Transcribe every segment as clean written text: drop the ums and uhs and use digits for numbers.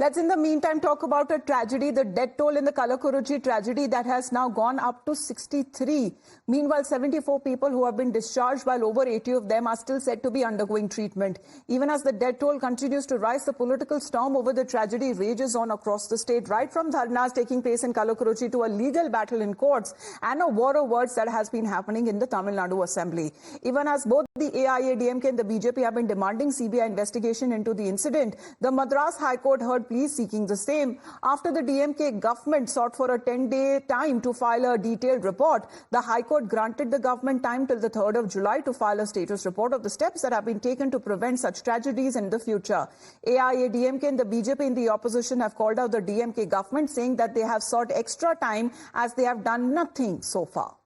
Let's in the meantime talk about a tragedy, the death toll in the Kalakuruchi tragedy that has now gone up to 63. Meanwhile, 74 people who have been discharged while over 80 of them are still said to be undergoing treatment. Even as the death toll continues to rise, the political storm over the tragedy rages on across the state, right from dharnas taking place in Kalakuruchi to a legal battle in courts and a war of words that has been happening in the Tamil Nadu Assembly. Even as both the AIADMK and the BJP have been demanding CBI investigation into the incident, the Madras High Court heard pleas seeking the same. After the DMK government sought for a 10-day time to file a detailed report, the High Court granted the government time till the 3rd of July to file a status report of the steps that have been taken to prevent such tragedies in the future. AIADMK and the BJP in the opposition have called out the DMK government, saying that they have sought extra time as they have done nothing so far.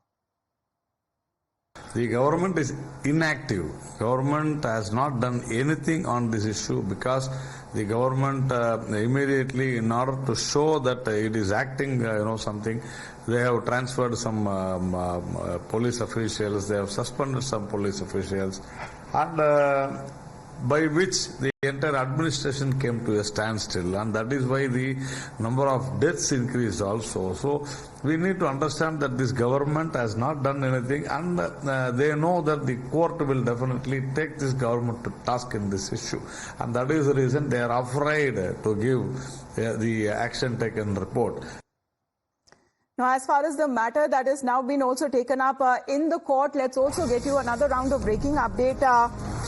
The government is inactive. Government has not done anything on this issue because the government immediately, in order to show that it is acting, something, they have transferred some police officials, they have suspended some police officials, and by which the entire administration came to a standstill, and that is why the number of deaths increased also. So we need to understand that this government has not done anything, and they know that the court will definitely take this government to task in this issue, and that is the reason they are afraid to give the action taken report. Now, as far as the matter that has now been also taken up in the court, let's also get you another round of breaking update.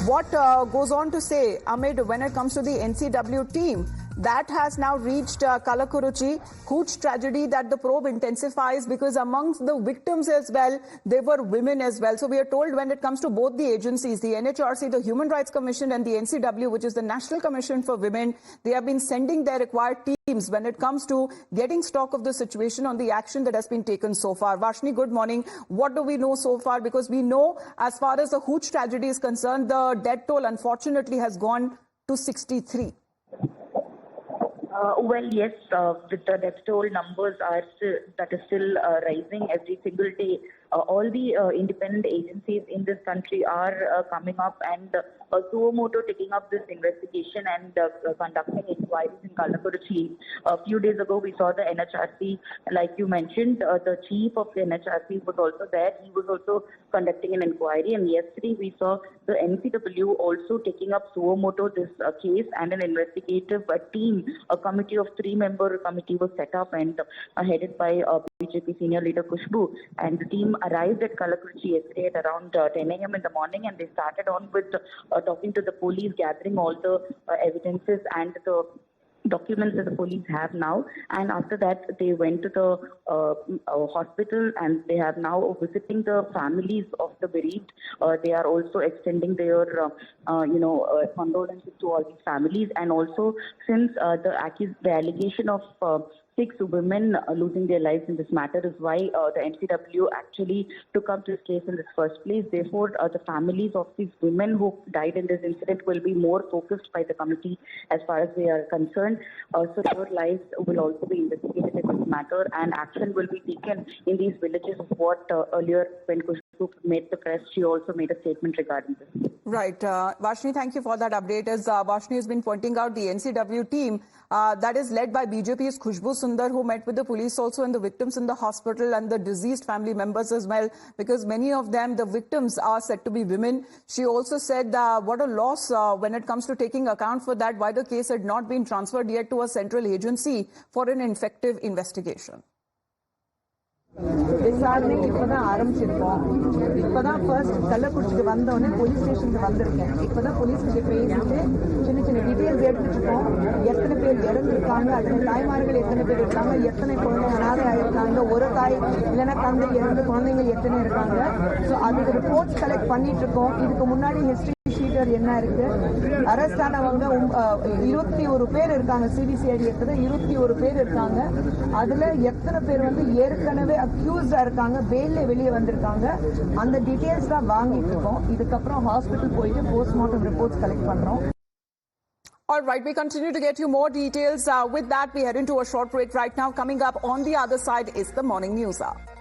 What goes on to say, Amit, when it comes to the NCW team that has now reached Kalakuruchi, huge tragedy that the probe intensifies because amongst the victims as well, there were women as well. So we are told when it comes to both the agencies, the NHRC, the Human Rights Commission, and the NCW, which is the National Commission for Women, they have been sending their required teams when it comes to getting stock of the situation on the action that has been taken so far. Vashni, good morning. What do we know so far? Because we know as far as the huge tragedy is concerned, the death toll unfortunately has gone to 63. Well, yes, the death toll numbers are still rising every single day. All the independent agencies in this country are coming up and suo moto taking up this investigation and conducting inquiries in Kalakuruchi. A few days ago, we saw the NHRC, like you mentioned, the chief of the NHRC was also there. He was also conducting an inquiry. And yesterday, we saw the NCW also taking up suo moto this case, and an investigative team, a committee of 3-member committee was set up and headed by BJP senior leader Khushbu. And the team arrived at Kalakuruchi yesterday at around 10 a.m. in the morning, and they started on with talking to the police, gathering all the evidences and the documents that the police have now. And after that, they went to the hospital, and they are now visiting the families of the bereaved. They are also extending their condolences to all these families. And also, since the allegation of 6 women losing their lives in this matter is why the NCW actually took up this case in the first place. Therefore, the families of these women who died in this incident will be more focused by the committee as far as they are concerned. So their lives will also be investigated in this matter, and action will be taken in these villages. What earlier, when Khushbu made the press, she also made a statement regarding this. Right. Vashni, thank you for that update. As Vashni has been pointing out, the NCW team that is led by BJP's Khushbu Sundar, who met with the police also and the victims in the hospital and the deceased family members as well, because many of them, the victims, are said to be women. She also said what a loss when it comes to taking account for that, why the case had not been transferred yet to a central agency for an effective investigation. விசாரணைக்கு இப்பதான் ஆரம்பிச்சிருக்கோம். இப்பதான் first கள்ளக்குறிச்சிக்கு வந்தோடனே police ஸ்டேஷனுக்கு வந்திருக்கேன். இப்பதான் police கிட்ட பேசிட்டு சின்ன சின்ன டீட்டெயில்ஸ் எடுத்துட்டு இருக்கோம். எத்தனை பேர் இறந்துருக்காங்க, அதுல தாய்மார்கள் எத்தனை பேர் இருக்காங்க, எத்தனை குழந்தை அனாதை ஆயிருக்காங்க, ஒரு தாய் இல்லைன்னா தந்தை இறந்து குழந்தைங்க எத்தனை இருக்காங்க. ஸோ அதுக்கு ரிப்போர்ட்ஸ் கலெக்ட் பண்ணிட்டு இருக்கோம். இதுக்கு முன்னாடி ஹிஸ்டரி ஷீட்டர் என்ன இருக்கு, அரெஸ்ட் ஆனவங்க 21 பேர் இருக்காங்க. சிபிசிஐடி எடுத்தது 21 பேர் இருக்காங்க. அதுல எத்தனை பேர் ஏற்கனவே அக்யூஸ்டா இருக்காங்க, பெயில்ல வெளியே வந்திருக்காங்க, அந்த டீடைல்ஸ் தான் வாங்கிட்டு இருக்கோம். இதுக்கப்புறம் ஹாஸ்பிட்டல் போயிட்டு போஸ்ட்மார்ட்டம் ரிப்போர்ட்ஸ் கலெக்ட் பண்றோம். All right, we continue to get you more details. With that, we head into a short break right now. Coming up on the other side is the Morning News Hour.